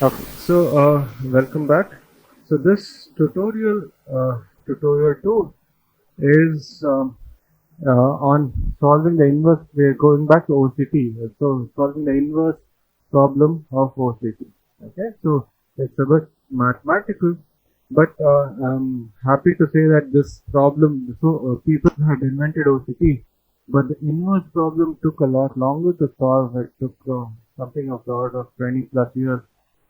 Okay, so welcome back. So this tutorial 2 is on solving the inverse. We're going back to OCT. So solving the inverse problem of OCT. Okay, so it's a bit mathematical, but I'm happy to say that this problem. So people had invented OCT, but the inverse problem took a lot longer to solve. It took something of the order of 20 plus years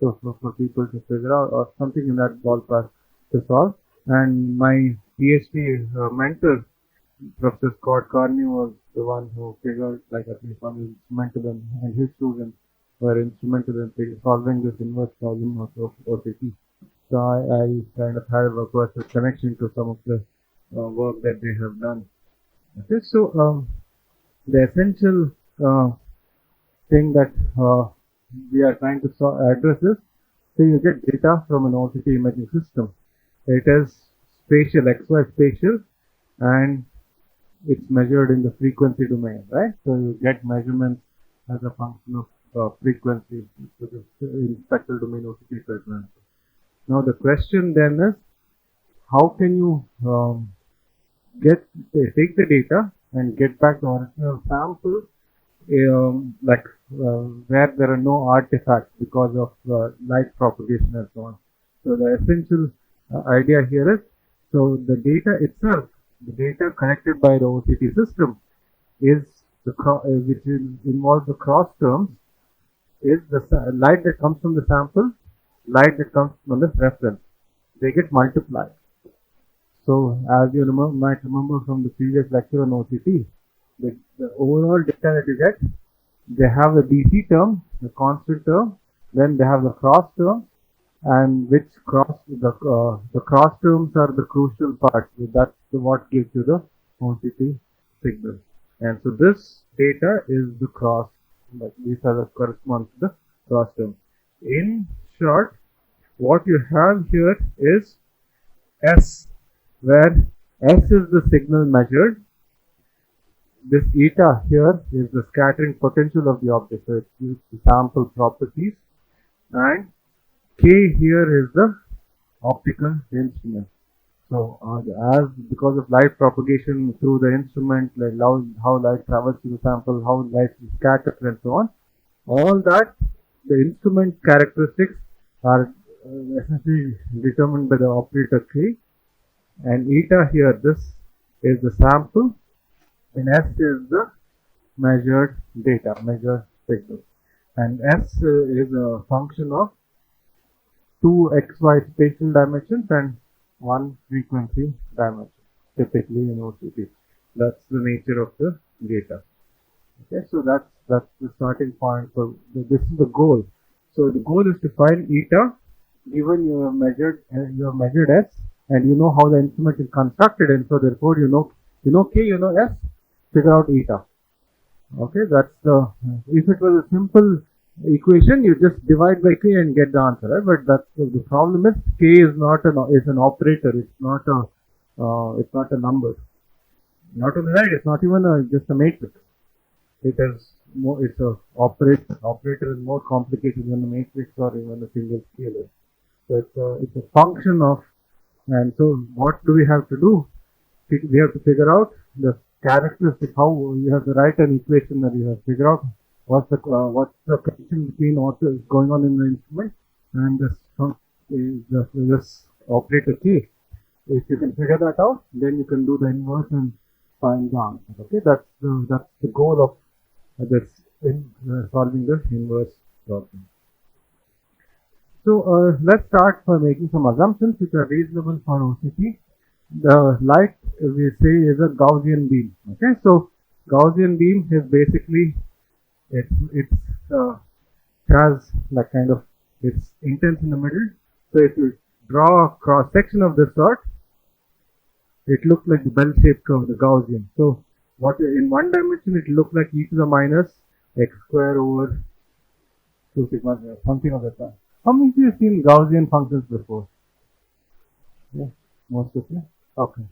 for people to figure out, or something in that ballpark to solve. And my PhD mentor, Professor Scott Carney, was the one who figured, like at least one instrumental, and his students were instrumental in solving this inverse problem of OCT. So I kind of have a personal connection to some of the work that they have done. Okay, so the essential thing that we are trying to address is, so you get data from an OCT imaging system. It is spatial, XY spatial, and it's measured in the frequency domain, right? So you get measurements as a function of frequency, in spectral domain OCT, for example. Now the question then is, how can you take the data and get back the original sample, like where there are no artifacts because of light propagation and so on. So the essential idea here is, so the data itself, the data collected by the OCT system, is which involves the cross terms, is the light that comes from the sample, light that comes from the reference. They get multiplied. So as you might remember from the previous lecture on OCT, the overall data that you get, they have the DC term, the constant term, then they have the cross term, and which the cross terms are the crucial part. So that's what gives you the OCT signal. And so this data is the cross, like these are the correspond to the cross term. In short, what you have here is S, where S is the signal measured. This eta here is the scattering potential of the object, so it's the sample properties, and K here is the optical instrument. So as because of light propagation through the instrument, like how light travels through the sample, how light is scattered, and so on, all that the instrument characteristics are essentially determined by the operator K, and eta here, this is the sample, and S is the measured data, measured signal, and S is a function of two XY spatial dimensions and one frequency dimension, typically in OCT. That's the nature of the data. Okay, so that's the starting point. So this is the goal. So the goal is to find eta given you have measured S, and you know how the instrument is constructed, and so therefore you know K, you know S, figure out eta. Okay, that's the, if it was a simple equation, you just divide by K and get the answer, right? But that's the problem is K is not an operator. It's not a number. Not only that, it's not even just a matrix. It is more. It's a operator. Operator is more complicated than a matrix or even a single scalar. So it's a function of, and so what do we have to do? We have to figure out the characteristic, how you have to write an equation that you have to figure out what's the connection between what is going on in the instrument and this operator K. If you can figure that out, then you can do the inverse and find the answer. Okay, that's the goal of this in solving the inverse problem. So let's start by making some assumptions which are reasonable for OCT. The light, we say, is a Gaussian beam. Okay, so Gaussian beam is basically it has like kind of, it's intense in the middle. So if you draw a cross section of this sort, it looks like the bell-shaped curve, the Gaussian. So what in one dimension it looks like e to the minus x square over 2 sigma, something of that kind. How many of you have seen Gaussian functions before? Yeah, most of you. Okay.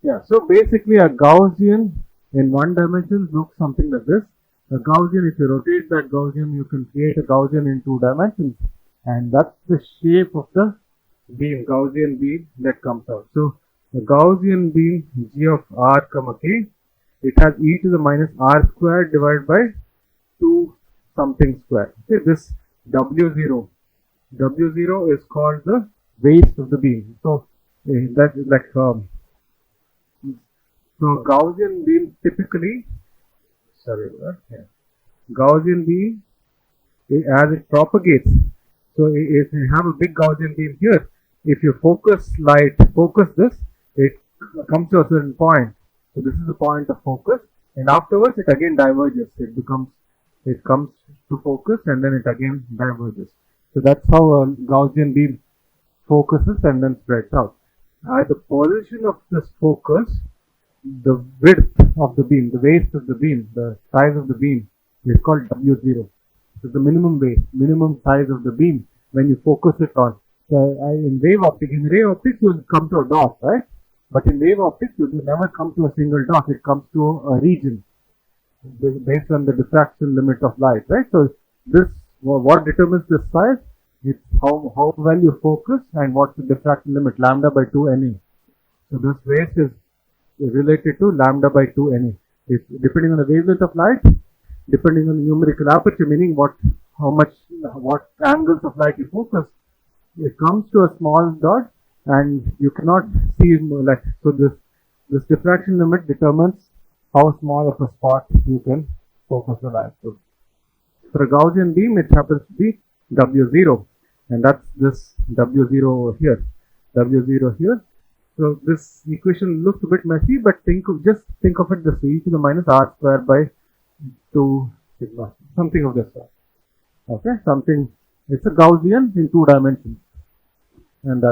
Yeah, so basically a Gaussian in one dimension looks something like this. A Gaussian, if you rotate that Gaussian, you can create a Gaussian in two dimensions. and that's the shape of the beam, Gaussian beam that comes out. So the Gaussian beam G of r comma k, it has e to the minus r squared divided by 2 something square. Okay, this W0 is called the waist of the beam. So that is like so Gaussian beam typically, sorry, yeah. Gaussian beam as it propagates. So if you have a big Gaussian beam here, if you focus this, it comes to a certain point. So this is the point of focus, and afterwards it again diverges. It comes to focus and then it again diverges. So that's how a Gaussian beam focuses and then spreads out. At the position of this focus, the width of the beam, the waist of the beam, the size of the beam is called W0. So the minimum size of the beam when you focus it on. So in ray optics you will come to a dot, right? But in wave optics you will never come to a single dot. It comes to a region based on the diffraction limit of light, right? So this, what determines this size? It's how well you focus and what's the diffraction limit, lambda by 2 Na. So this waist is related to lambda by 2 Na. It's depending on the wavelength of light, depending on the numerical aperture, meaning what angles of light you focus. It comes to a small dot and you cannot see like, so this diffraction limit determines how small of a spot you can focus the light to. For a Gaussian beam, it happens to be W0, and that's this W0 here. W0 here. So this equation looks a bit messy, but just think of it this way: e to the minus r squared by 2 sigma, something of this sort. Okay, something. It's a Gaussian in 2 dimensions, and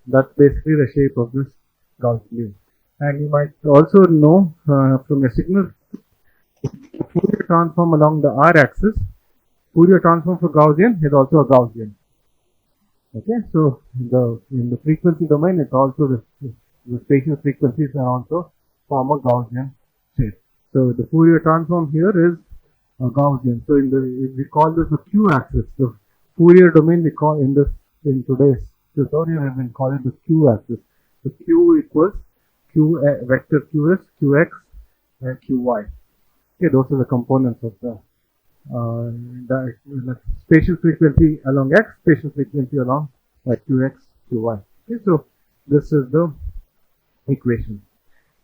that's basically the shape of this Gaussian beam. And you might also know from a signal Fourier transform along the r-axis. Fourier transform for Gaussian is also a Gaussian. Okay, so in the frequency domain, it's also the spatial frequencies are also form a Gaussian shape. So the Fourier transform here is a Gaussian. So we call this the q-axis. The Fourier domain we call in today's tutorial we will call it the q-axis. So q equals q vector qs, qx, and qy. Okay, those are the components of the spatial frequency along x, spatial frequency along qx, qy. Okay, so this is the equation.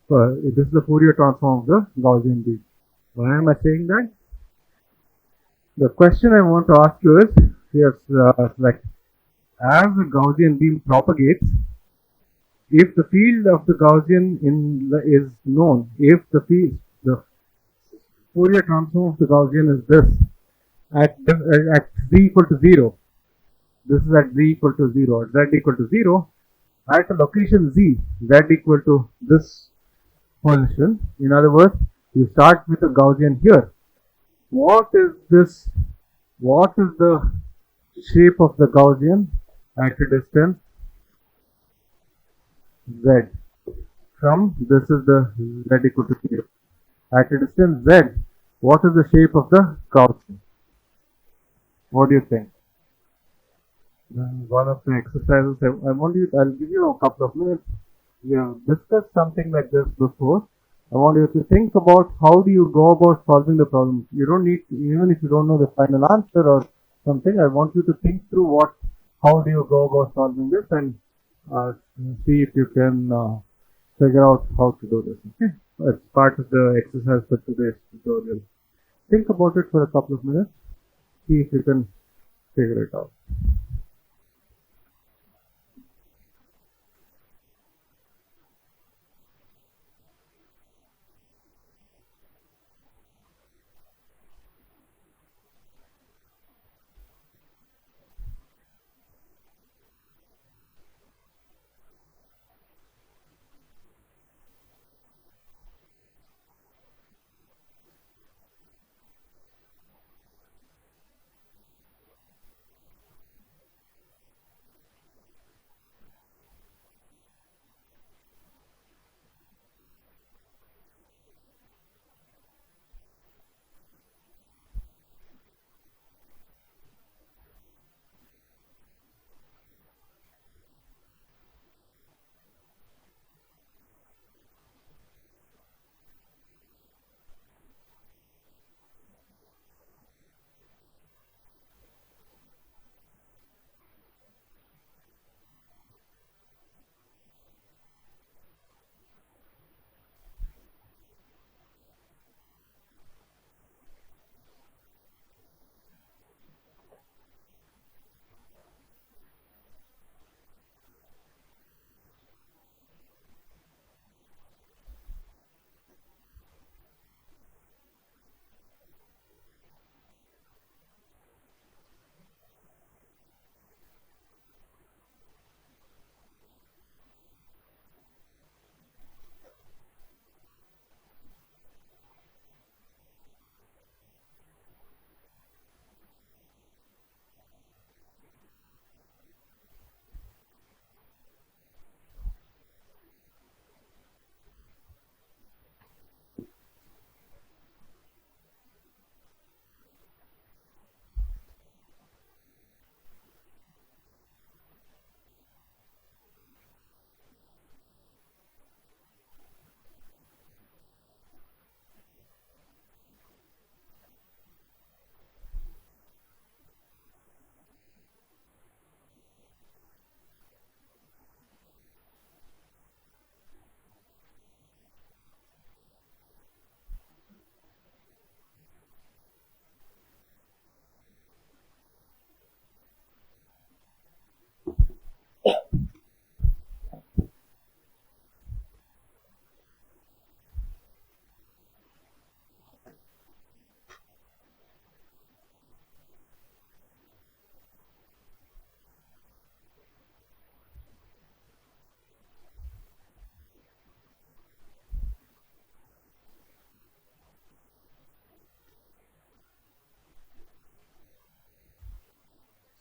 This is the Fourier transform of the Gaussian beam. Why am I saying that? The question I want to ask you is, yes, like as the Gaussian beam propagates, if the field of the Gaussian is known, if the Fourier transform of the Gaussian is this at z equal to 0, this is at z equal to 0, at z equal to 0, at a location z equal to this position. In other words, you start with a Gaussian here. What is this? What is the shape of the Gaussian at a distance z? From this is the z equal to 0. At a distance z, what is the shape of the Gaussian? What do you think? One of the exercises I'll give you a couple of minutes. We have discussed something like this before. I want you to think about how do you go about solving the problem. You don't need to, even if you don't know the final answer or something, I want you to think through how do you go about solving this and see if you can figure out how to do this. Okay, it's part of the exercise for today's tutorial. Think about it for a couple of minutes. See if you can figure it out.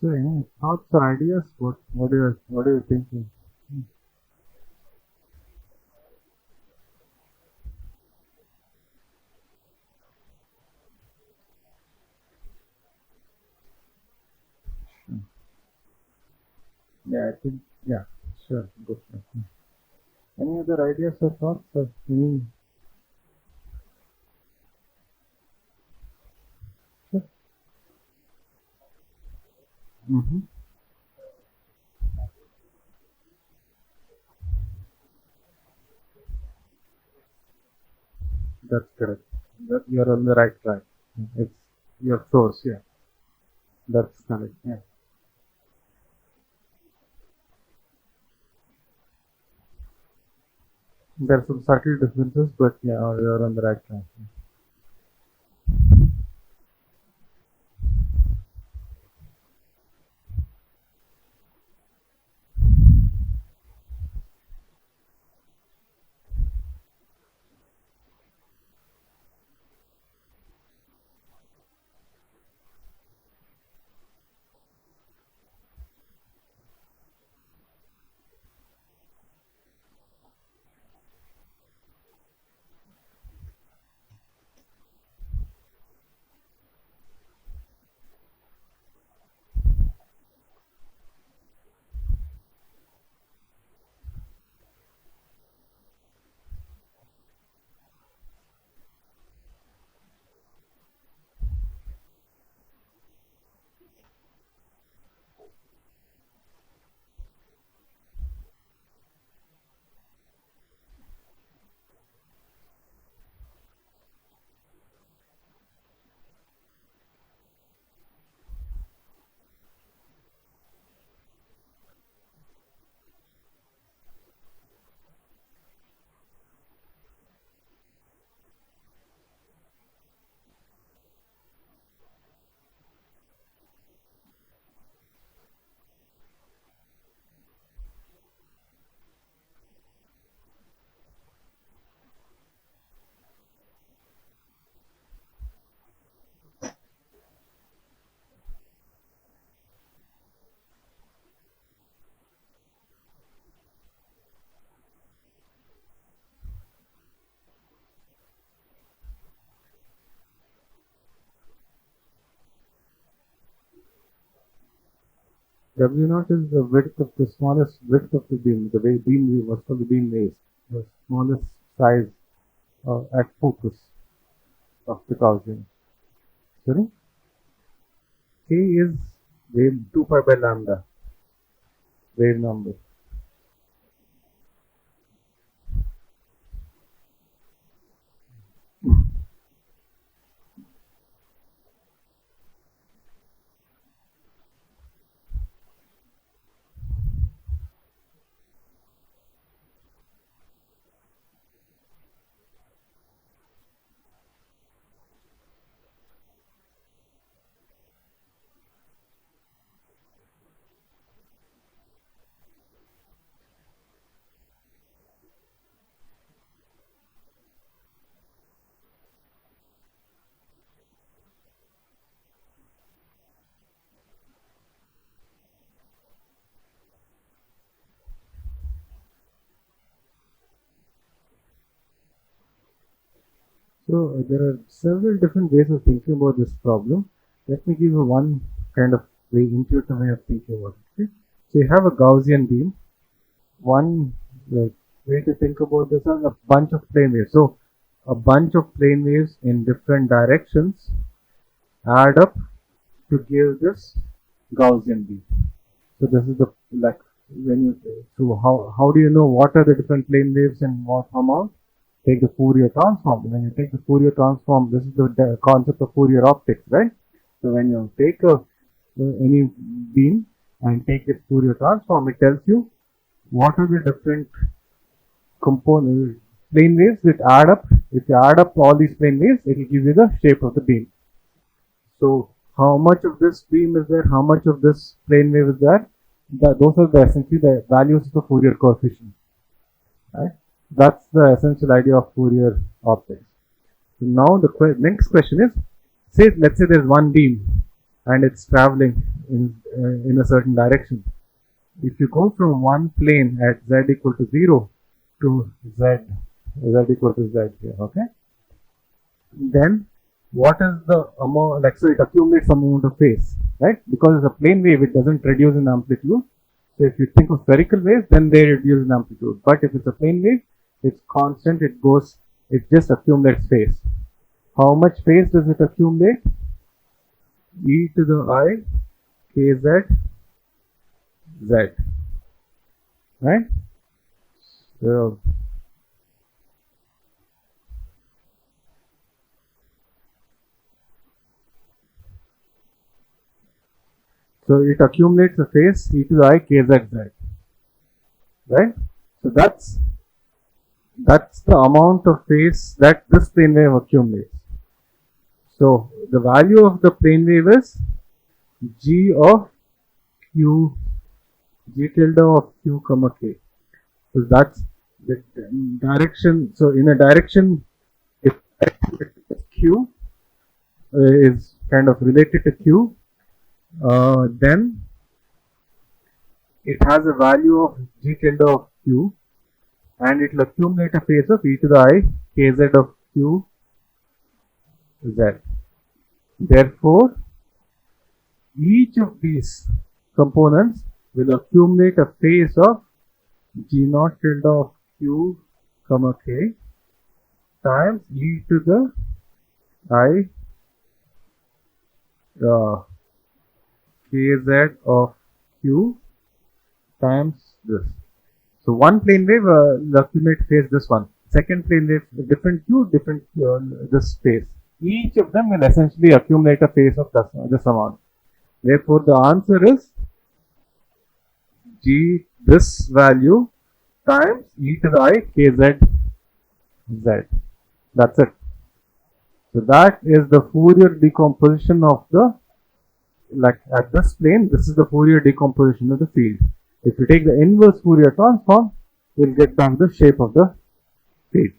So any thoughts or ideas? What are you thinking? Yeah, I think yeah, sure, good. Any other ideas or thoughts or any? Sure. Mm-hmm. That's correct. That you're on the right track. It's your source. Yeah, that's correct. Yeah, there's some subtle differences, but yeah, you're on the right track. W naught is the width of the smallest width of the beam, the way beam was called the beam waist, the smallest size at focus of the Gaussian. Sorry, K is wave 2 pi by lambda wave number. So there are several different ways of thinking about this problem. Let me give you one kind of intuitive way of thinking about it. Okay? So you have a Gaussian beam. One way to think about this is a bunch of plane waves. So a bunch of plane waves in different directions add up to give this Gaussian beam. So this is the like when you so how do you know what are the different plane waves and what amount? Take the Fourier transform. When you take the Fourier transform, this is the concept of Fourier optics, right? So when you take any beam and take its Fourier transform, it tells you what are the different component plane waves that add up. If you add up all these plane waves, it will give you the shape of the beam. So how much of this beam is there? How much of this plane wave is there? Those are essentially the values of the Fourier coefficient. Right? That's the essential idea of Fourier optics. So now the next question is, let's say there's one beam. and it's traveling in a certain direction. If you go from one plane at z equal to 0 to z equal to z here, okay, then what is the amount, like, so it accumulates some amount of phase, right? Because it's a plane wave, it doesn't reduce in amplitude. So if you think of spherical waves, then they reduce in amplitude. But if it's a plane wave, it's constant, it just accumulates phase. How much phase does it accumulate? E to the I kz z, right? So it accumulates a phase e to the I kz z, right? So that's the amount of phase that this plane wave accumulates. So the value of the plane wave is g of q, g tilde of q comma k. So that's the direction. So in a direction, if q is kind of related to q, then it has a value of g tilde of q, and it will accumulate a phase of e to the I kz of q z. Therefore, each of these components will accumulate a phase of g naught tilde of q comma k times e to the I kz of q times this. So one plane wave will accumulate phase this one. Second plane wave, different q, different this phase. Each of them will essentially accumulate a phase of this amount. Therefore, the answer is g, this value, times e to the I kz z. That's it. So that is the Fourier decomposition of the, like at this plane, this is the Fourier decomposition of the field. If you take the inverse Fourier transform, you'll get back the shape of the field.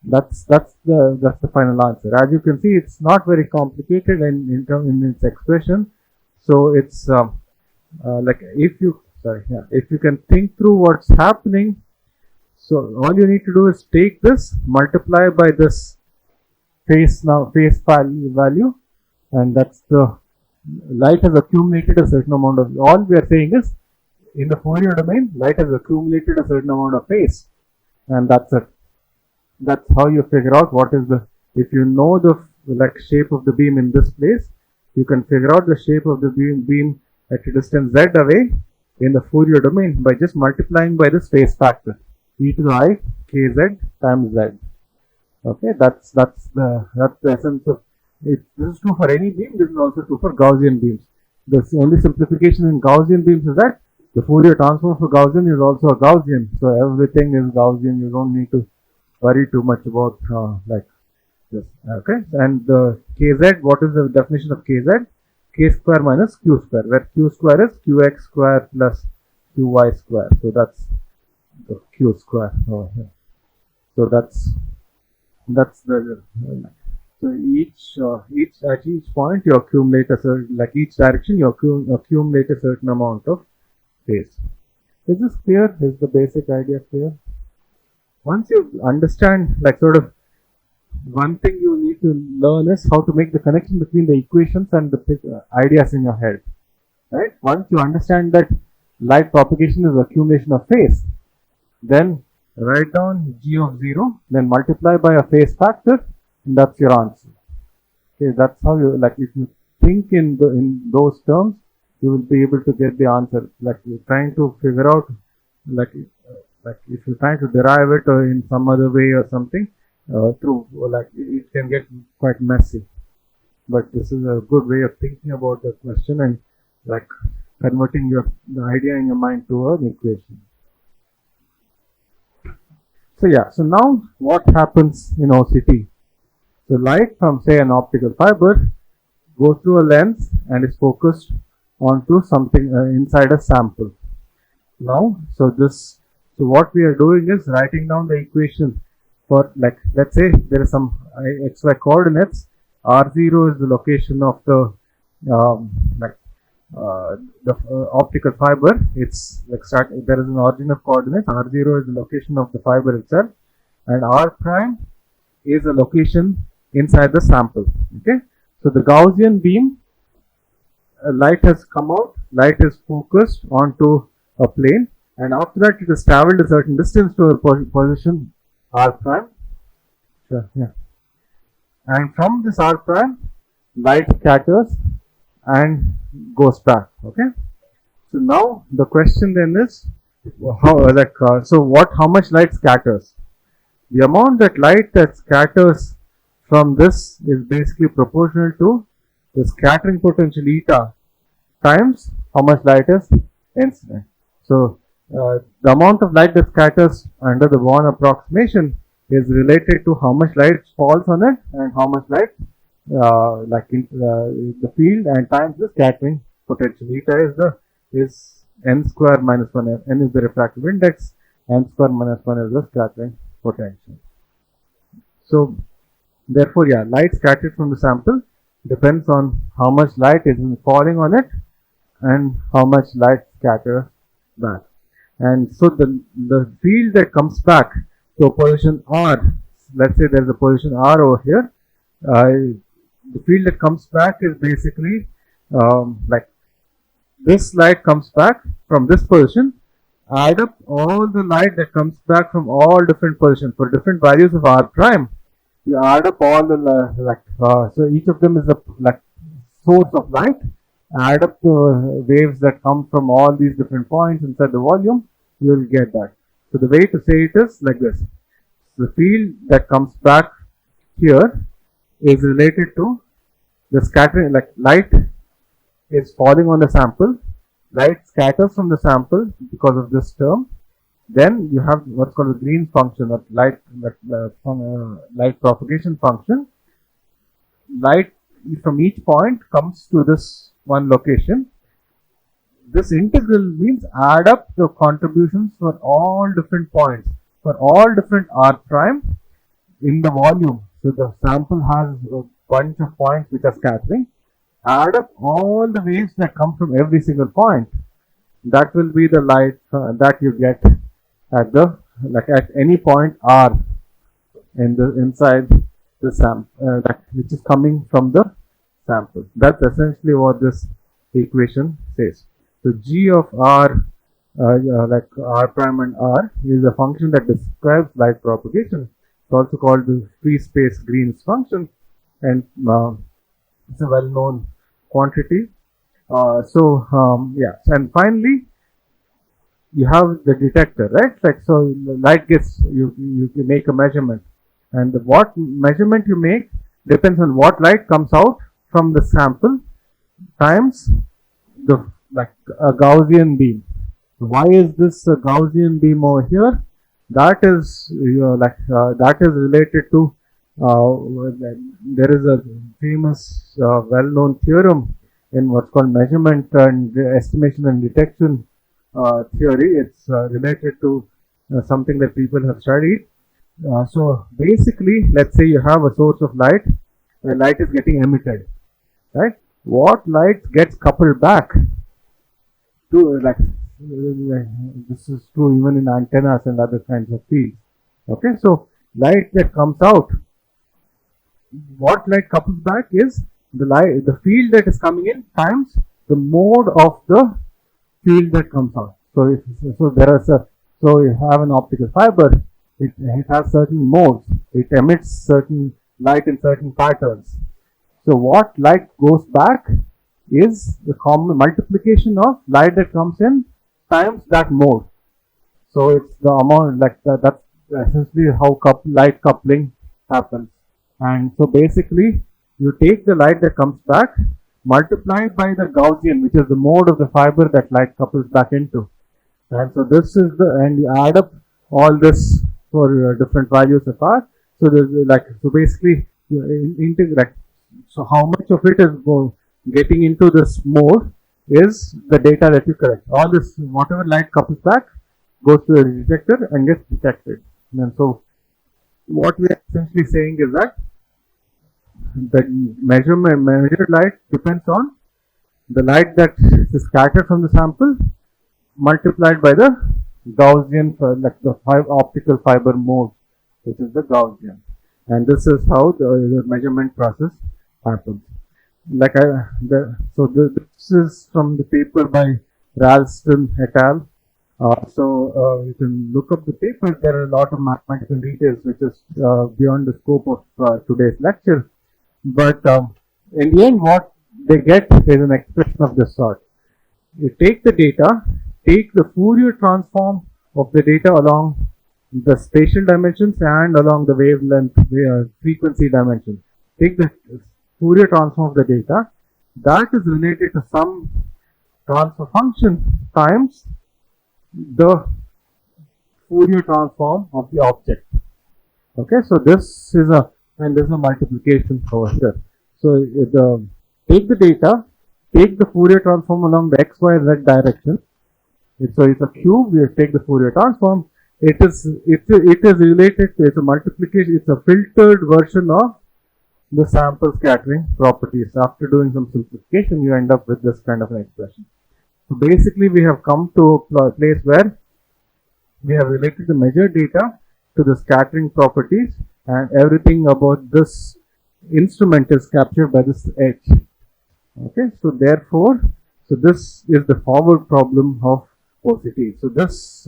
That's the final answer. As you can see, it's not very complicated in its expression. So it's like if you can think through what's happening. So all you need to do is take this, multiply by this phase value, and that's the light has accumulated a certain amount of. All we are saying is, in the Fourier domain, light has accumulated a certain amount of phase, and that's it. That's how you figure out what is the. If you know the shape of the beam in this place, you can figure out the shape of the beam at a distance z away in the Fourier domain by just multiplying by this phase factor, e to the I kz times z. Okay, that's the essence of it. This is true for any beam. This is also true for Gaussian beams. The only simplification in Gaussian beams is that the Fourier transform for Gaussian is also a Gaussian. So everything is Gaussian. You don't need to worry too much about like this. Okay, and the kz. What is the definition of kz? K square minus q square, where q square is qx square plus qy square. So that's the q square. So that's the so at each point you accumulate a certain, like each direction you accumulate a certain amount of phase. Is this clear? Is the basic idea clear? Once you understand, like sort of one thing you need to learn is how to make the connection between the equations and the ideas in your head, right? Once you understand that light propagation is accumulation of phase, then write down g of 0, then multiply by a phase factor, and that's your answer. Okay, that's how you, like, if you think in those terms, you will be able to get the answer. Like you're trying to figure out, like if you're trying to derive it or in some other way or something, through, like, it can get quite messy. But this is a good way of thinking about the question and like converting the idea in your mind to an equation. So yeah, so now what happens in OCT? So light from, say, an optical fiber goes through a lens and is focused onto something inside a sample. Now, so what we are doing is writing down the equation for, like, let's say there is some xy coordinates. R0 is the location of the like the optical fiber, it's like there is an origin of coordinates. R0 is the location of the fiber itself, and R prime is a location inside the sample. Okay, so the Gaussian beam, light has come out, light is focused onto a plane, and after that it has traveled a certain distance to a position R prime. Sure, yeah. And from this R prime, light scatters and goes back. Okay. So now the question then is how much light scatters? The amount that light that scatters from this is basically proportional to the scattering potential eta times how much light is incident. So the amount of light that scatters under the Born approximation is related to how much light falls on it and how much light the field and times the scattering potential. Eta is n square minus 1. N is the refractive index. N square minus 1 is the scattering potential. So therefore, yeah, light scattered from the sample depends on how much light is falling on it and how much light scatters back. And so the field that comes back to a position R, let's say there's a position R over here, the field that comes back is basically like this light comes back from this position, add up all the light that comes back from all different positions for different values of R prime. You add up all the so each of them is a source of light. Add up the waves that come from all these different points inside the volume, you will get that. So the way to say it is like this. The field that comes back here is related to the scattering, like light is falling on the sample, light scatters from the sample because of this term. Then you have what's called the Green's function of light propagation function. Light from each point comes to this one location. This integral means add up the contributions for all different points, for all different R prime in the volume. So the sample has a bunch of points which are scattering. Add up all the waves that come from every single point. That will be the light that you get at at any point R inside the sample, which is coming from the sample. That's essentially what this equation says. So G of R, R prime and R, is a function that describes light propagation. It's also called the free space Green's function, and it's a well-known quantity. Yeah, and finally you have the detector, right? So the light gets, you make a measurement, and what measurement you make depends on what light comes out from the sample times the a Gaussian beam. Why is this a Gaussian beam over here? That is that is related to there is a famous well-known theorem in what's called measurement and estimation and detection theory. It's related to something that people have studied. So basically, let's say you have a source of light, where light is getting emitted, right? What light gets coupled back to, this is true even in antennas and other kinds of fields. Okay, so light that comes out, what light couples back is the field that is coming in times the mode of the field that comes out. So you have an optical fiber. It has certain modes. It emits certain light in certain patterns. So what light goes back is the common multiplication of light that comes in times that mode. So it's the amount that's essentially how light coupling happens. And so basically you take the light that comes back, multiply it by the Gaussian, which is the mode of the fiber that light couples back into. And so this is and you add up all this for different values of R. So there's so basically you integrate. So how much of it is getting into this mode is the data that you collect. All this, whatever light couples back, goes to the detector and gets detected. And so what we are essentially saying is that the measured light depends on the light that is scattered from the sample multiplied by the Gaussian, like the optical fiber mode, which is the Gaussian. And this is how the measurement process happens. Like this is from the paper by Ralston et al. You can look up the paper. There are a lot of mathematical details which is beyond the scope of today's lecture. But in the end, what they get is an expression of this sort. You take the data, take the Fourier transform of the data along the spatial dimensions and along the wavelength frequency dimension. Take the Fourier transform of the data. That is related to some transfer function times the Fourier transform of the object. Okay, so this is a multiplication over here. So take the data, take the Fourier transform along the x, y, z direction. So it's a cube. We take the Fourier transform. It is related. It's a multiplication. It's a filtered version of the sample scattering properties. After doing some simplification, you end up with this kind of an expression. So basically, we have come to a place where we have related the measured data to the scattering properties, and everything about this instrument is captured by this H. Okay, so therefore, this is the forward problem of OCT. So this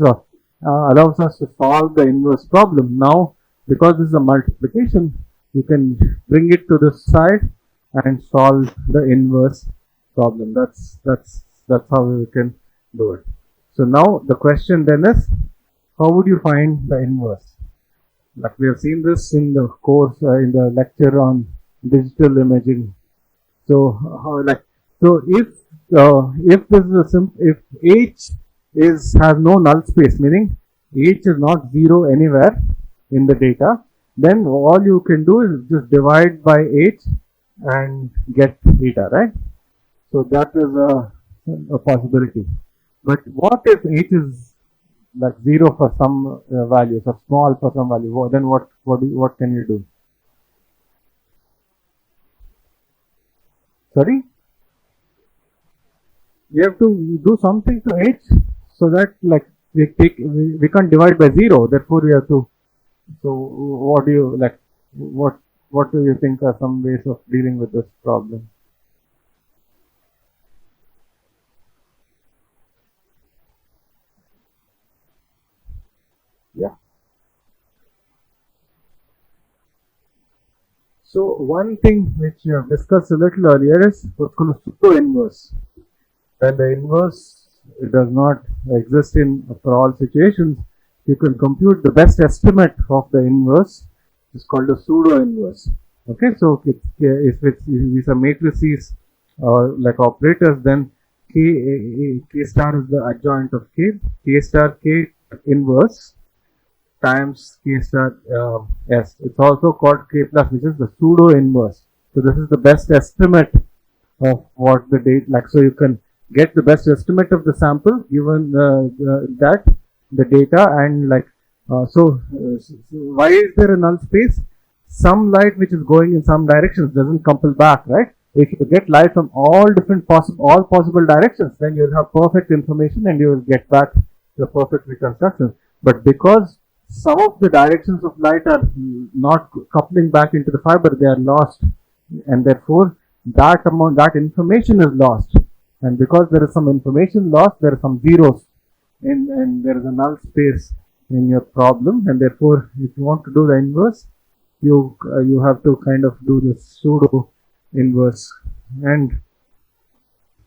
allows us to solve the inverse problem. Now, because this is a multiplication, you can bring it to this side and solve the inverse problem. That's how we can do it. So now the question then is, how would you find the inverse? Like we have seen this in the course, in the lecture on digital imaging. So if this is if H has no null space, meaning H is not zero anywhere in the data, then all you can do is just divide by H and get theta, right? So that is a possibility. But what if H is like 0 for some values or small for some value? Then what can you do? Sorry? You have to do something to H so that like we can't divide by 0. Therefore, we have to. So what do you like? What do you think are some ways of dealing with this problem? Yeah. So one thing which we have discussed a little earlier is what's called a pseudo-inverse. When the inverse does not exist for all situations, you can compute the best estimate of the inverse. It's called a pseudo-inverse. Okay, so if these are matrices or like operators, then K star is the adjoint of K star K inverse times K star S. It's also called K plus, which is the pseudo inverse. So this is the best estimate of what the data, like, so you can get the best estimate of the sample given that the data, and like so why is there a null space? Some light which is going in some directions doesn't couple back, right? If you get light from all possible directions, then you'll have perfect information and you will get back the perfect reconstruction. But because some of the directions of light are not coupling back into the fiber, they are lost, and therefore that information is lost. And because there is some information lost, there are some zeros and there is a null space in your problem, and therefore if you want to do the inverse, you have to kind of do the pseudo inverse. And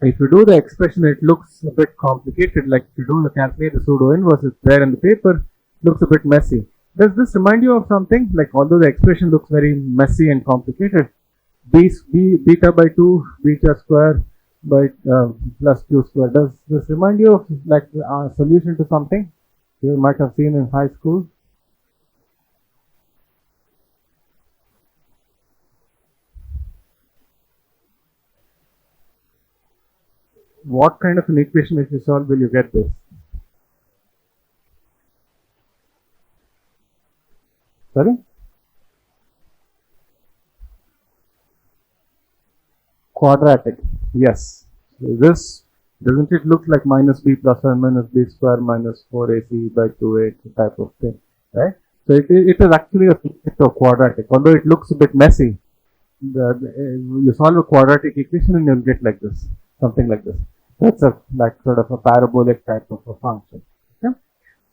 if you do the expression, it looks a bit complicated. Like if you calculate the pseudo inverse, it's there in the paper, it looks a bit messy. Does this remind you of something? Like although the expression looks very messy and complicated, beta by 2 beta square by plus q square, does this remind you of like a solution to something you might have seen in high school? What kind of an equation, if you solve, will you get this? Sorry? Quadratic. Yes. This, doesn't it look like minus b plus or minus b square minus 4ac by 2a type of thing, right? So it is actually a quadratic, although it looks a bit messy. You solve a quadratic equation and you'll get like this, something like this. That's a like sort of a parabolic type of a function. Okay?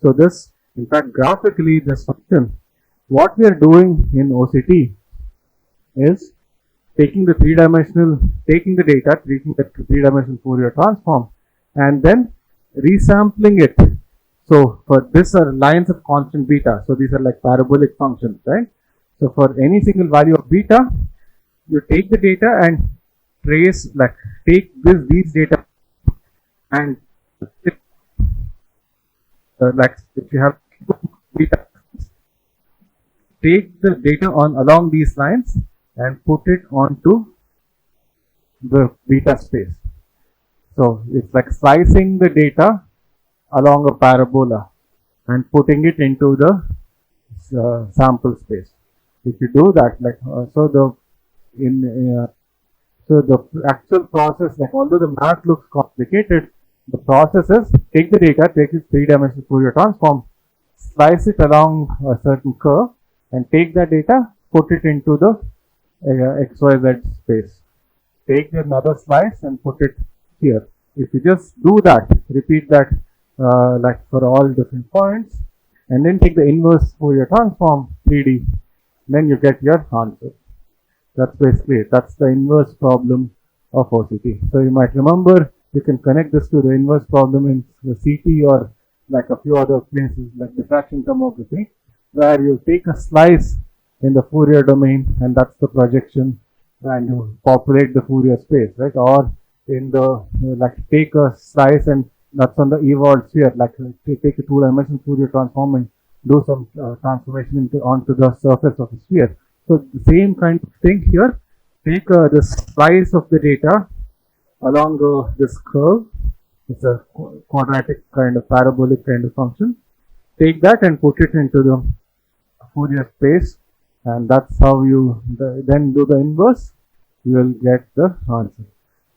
So this, in fact, graphically, this function, what we are doing in OCT is taking the taking the data, taking the three-dimensional Fourier transform, and then resampling it. So for this are lines of constant beta. So these are like parabolic functions, right? So for any single value of beta, you take the data and trace, like take these data and like if you have beta, take the data on along these lines and put it onto the beta space. So it's like slicing the data along a parabola and putting it into the sample space. If you do that, like so the actual process, like although the math looks complicated, the process is take the data, take its three-dimensional Fourier transform, slice it along a certain curve, and take that data, put it into the XYZ space. Take another slice and put it here. If you just do that, repeat that like for all different points, and then take the inverse Fourier transform 3D, then you get your answer. That's basically it. That's the inverse problem of OCT. So you might remember, you can connect this to the inverse problem in the CT or like a few other places like diffraction tomography, where you take a slice in the Fourier domain and that's the projection, and you populate the Fourier space, right? Or in the like take a slice and that's on the evolved sphere, like take a two-dimensional Fourier transform and do some transformation onto the surface of the sphere. So the same kind of thing here. Take the slice of the data along this curve. It's a quadratic kind of parabolic kind of function. Take that and put it into the Fourier space, and that's how you then do the inverse. You will get the answer.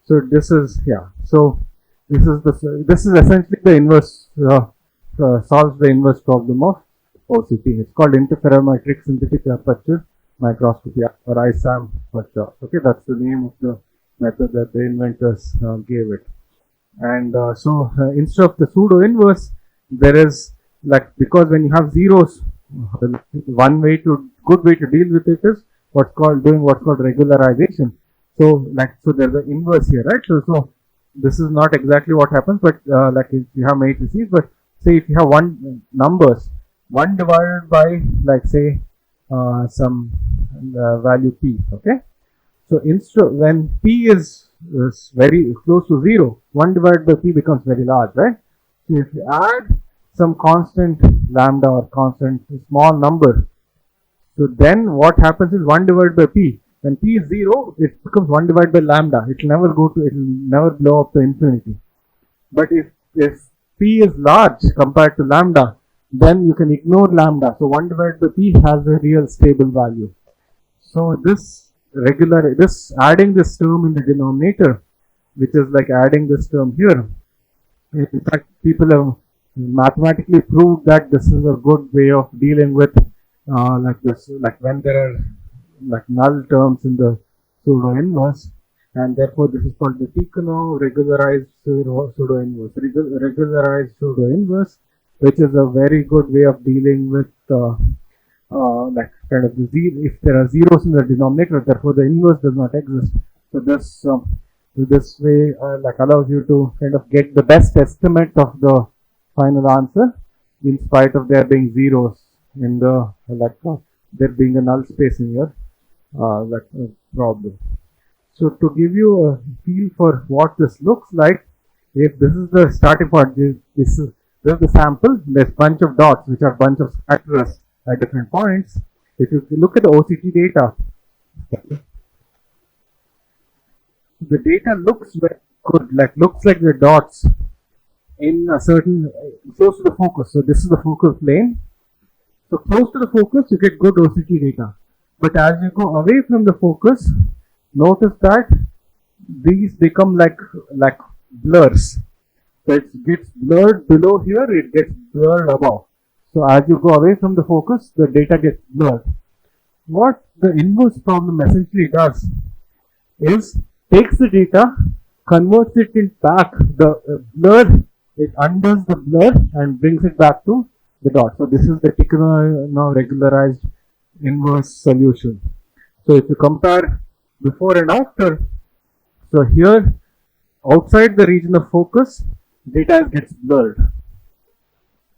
So this is So this is essentially the inverse solves the inverse problem of OCT. It's called interferometric synthetic aperture microscopy, or ISAM for short. Okay, that's the name of the method that the inventors gave it. And so instead of the pseudo inverse, there is like, because when you have zeros, one good way to deal with it is what's called regularization. So there's an inverse here, right? So this is not exactly what happens, but like if you have matrices, but say if you have numbers, 1 divided by like say some value p, okay? So instead, when p is very close to 0, 1 divided by p becomes very large, right? So if you add some constant lambda or constant small number, so then what happens is 1 divided by p. When p is 0, it becomes 1 divided by lambda. It will never blow up to infinity. But if p is large compared to lambda, then you can ignore lambda. So 1 divided by p has a real stable value. So adding this term in the denominator, which is like adding this term here. In fact, people have mathematically proved that this is a good way of dealing with like this, like when there are like null terms in the pseudo inverse, and therefore this is called the Tikhonov regularized pseudo inverse. Regularized pseudo inverse, which is a very good way of dealing with like kind of if there are zeros in the denominator, therefore the inverse does not exist. So this way like allows you to kind of get the best estimate of the final answer in spite of there being zeros in the there being a null space in your problem. So to give you a feel for what this looks like, if this is the starting point, this is the sample. There's a bunch of dots which are a bunch of scatterers at different points. If you look at the OCT data, the data looks very good, looks like the dots in a certain close to the focus. So this is the focal plane. So close to the focus, you get good OCT data. But as you go away from the focus, notice that these become like blurs. So it gets blurred below here, it gets blurred above. So as you go away from the focus, the data gets blurred. What the inverse problem essentially does is takes the data, converts it in back, the blur, it undoes the blur and brings it back to the dot. So this is the now regularized inverse solution. So if you compare before and after, so here outside the region of focus, data gets blurred.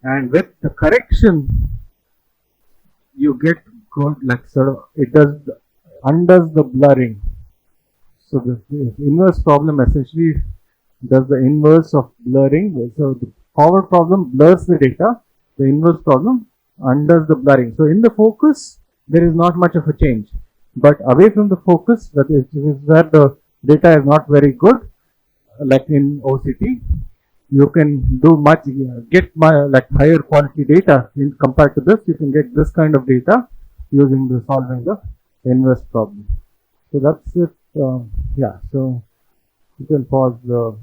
And with the correction, you get good, like sort of, it undoes the blurring. So the inverse problem essentially does the inverse of blurring. So the forward problem blurs the data. The inverse problem undoes the blurring. So in the focus, there is not much of a change. But away from the focus, that is where the data is not very good, like in OCT, you can do much, get like higher quality data in compared to this. You can get this kind of data using the solving the inverse problem. So that's it. Yeah, so you can pause the